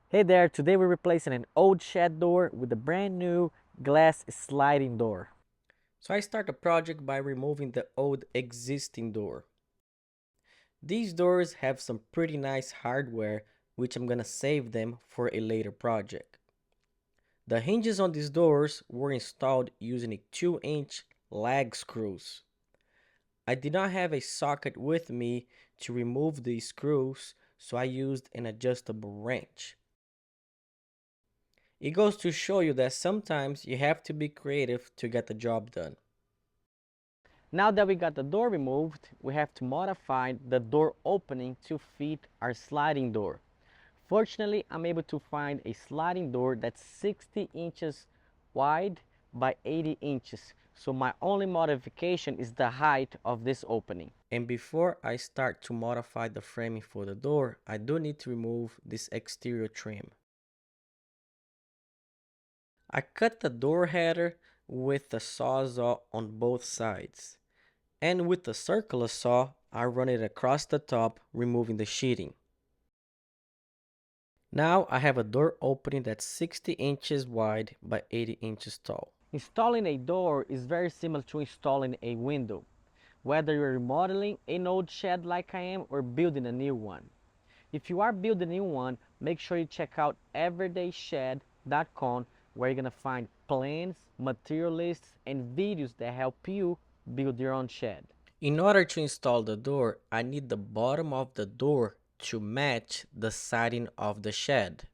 Hey there, today we're replacing an old shed door with a brand new glass sliding door. So I start the project by removing the old existing door. These doors have some pretty nice hardware, which I'm gonna save them for a later project. The hinges on these doors were installed using a 2-inch lag screws. I did not have a socket with me to remove these screws, so I used an adjustable wrench. It goes to show you that sometimes you have to be creative to get the job done. Now that we got the door removed, we have to modify the door opening to fit our sliding door. Fortunately, I'm able to find a sliding door that's 60 inches wide by 80 inches. So my only modification is the height of this opening. And before I start to modify the framing for the door, I do need to remove this exterior trim. I cut the door header with the sawzall on both sides. And with the circular saw, I run it across the top, removing the sheeting. Now I have a door opening that's 60 inches wide by 80 inches tall. Installing a door is very similar to installing a window, whether you're remodeling an old shed like I am or building a new one. If you are building a new one, make sure you check out everydayshed.com where you're going to find plans, material lists, and videos that help you build your own shed. In order to install the door, I need the bottom of the door to match the siding of the shed.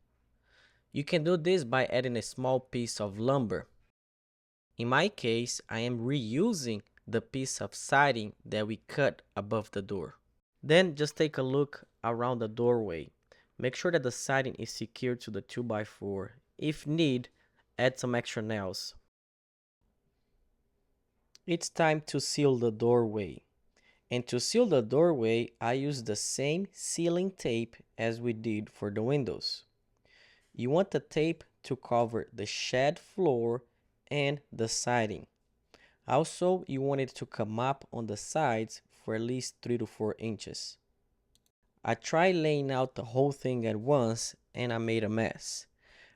You can do this by adding a small piece of lumber. In my case, I am reusing the piece of siding that we cut above the door. Then just take a look around the doorway. Make sure that the siding is secured to the 2x4. If need, add some extra nails. It's time to seal the doorway. And to seal the doorway, I use the same sealing tape as we did for the windows. You want the tape to cover the shed floor and the siding. Also, you want it to come up on the sides for at least 3 to 4 inches. I tried laying out the whole thing at once and I made a mess.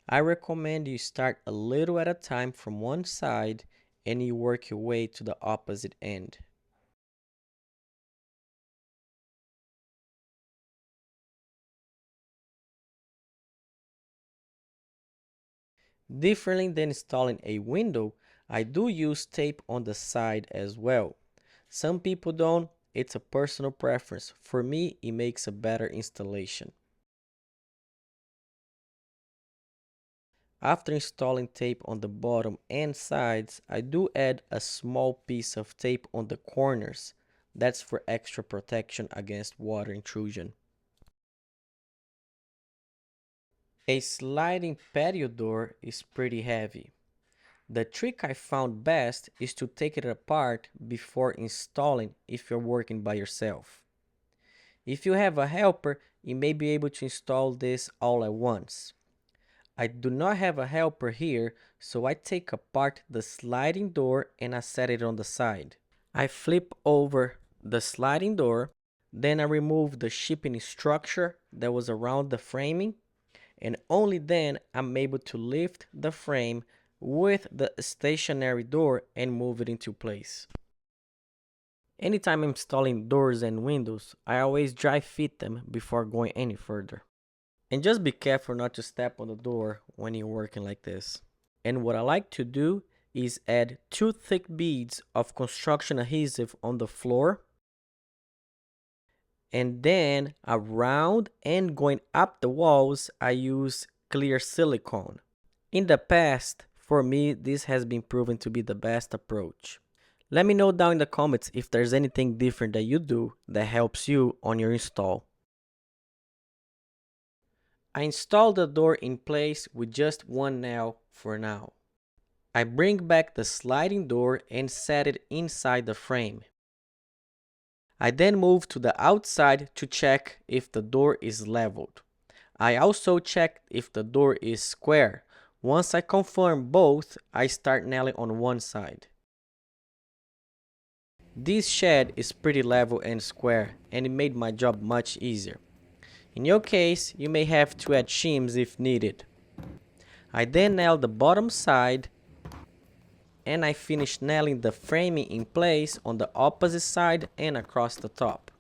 I recommend you start a little at a time from one side and you work your way to the opposite end. Differently than installing a window, I do use tape on the side as well. Some people don't, it's a personal preference. For me, it makes a better installation. After installing tape on the bottom and sides, I do add a small piece of tape on the corners. That's for extra protection against water intrusion. A sliding patio door is pretty heavy. The trick I found best is to take it apart before installing if you're working by yourself. If you have a helper, you may be able to install this all at once. I do not have a helper here, so I take apart the sliding door and I set it on the side. I flip over the sliding door, then I remove the shipping structure that was around the framing, and only then I'm able to lift the frame with the stationary door and move it into place. Anytime I'm installing doors and windows, I always dry fit them before going any further. And just be careful not to step on the door when you're working like this. And what I like to do is add 2 thick beads of construction adhesive on the floor. And then around and going up the walls, I use clear silicone. In the past, for me, this has been proven to be the best approach. Let me know down in the comments if there's anything different that you do that helps you on your install. I installed the door in place with just one nail for now. I bring back the sliding door and set it inside the frame. I then move to the outside to check if the door is leveled. I also check if the door is square. Once I confirm both, I start nailing on one side. This shed is pretty level and square, and it made my job much easier. In your case, you may have to add shims if needed. I then nailed the bottom side and I finished nailing the framing in place on the opposite side and across the top.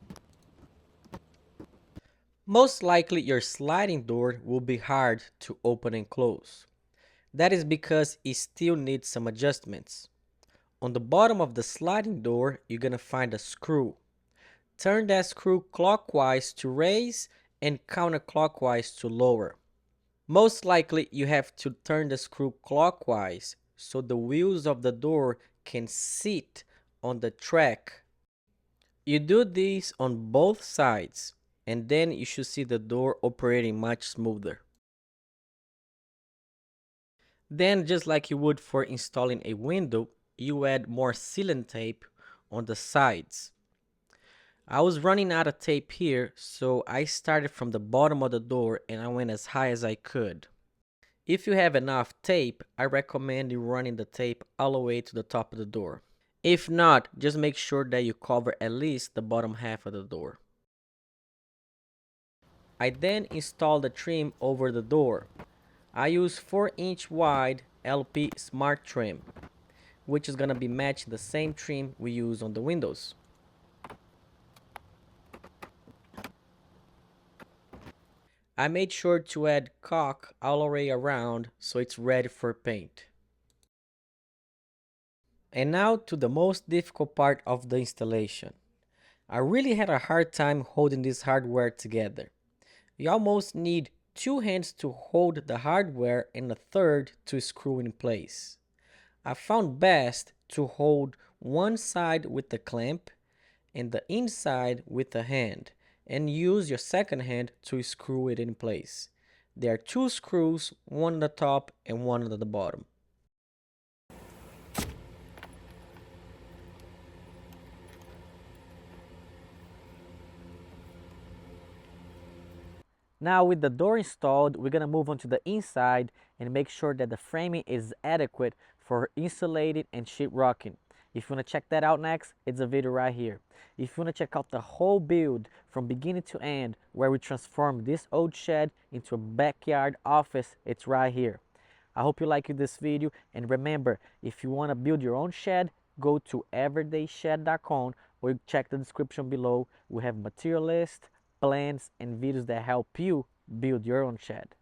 Most likely your sliding door will be hard to open and close. That is because it still needs some adjustments. On the bottom of the sliding door, you're gonna find a screw. Turn that screw clockwise to raise and counterclockwise to lower. Most likely you have to turn the screw clockwise so the wheels of the door can sit on the track. You do this on both sides and then you should see the door operating much smoother. Then, just like you would for installing a window, you add more sealant tape on the sides. I was running out of tape here, so I started from the bottom of the door and I went as high as I could. If you have enough tape, I recommend you running the tape all the way to the top of the door. If not, just make sure that you cover at least the bottom half of the door. I then installed the trim over the door. I use 4-inch wide LP Smart Trim, which is gonna be matching the same trim we use on the windows. I made sure to add caulk all the way around so it's ready for paint. And now to the most difficult part of the installation. I really had a hard time holding this hardware together. You almost need 2 hands to hold the hardware and a third to screw in place. I found best to hold one side with the clamp and the inside with a hand and use your second hand to screw it in place. There are 2 screws, one on the top and one on the bottom. Now with the door installed, we're gonna move on to the inside and make sure that the framing is adequate for insulating and sheetrocking. If you wanna check that out next, it's a video right here. If you wanna check out the whole build from beginning to end, where we transform this old shed into a backyard office, it's right here. I hope you liked this video, and remember, if you wanna build your own shed, go to everydayshed.com or check the description below. We have material list, plans, and videos that help you build your own shed.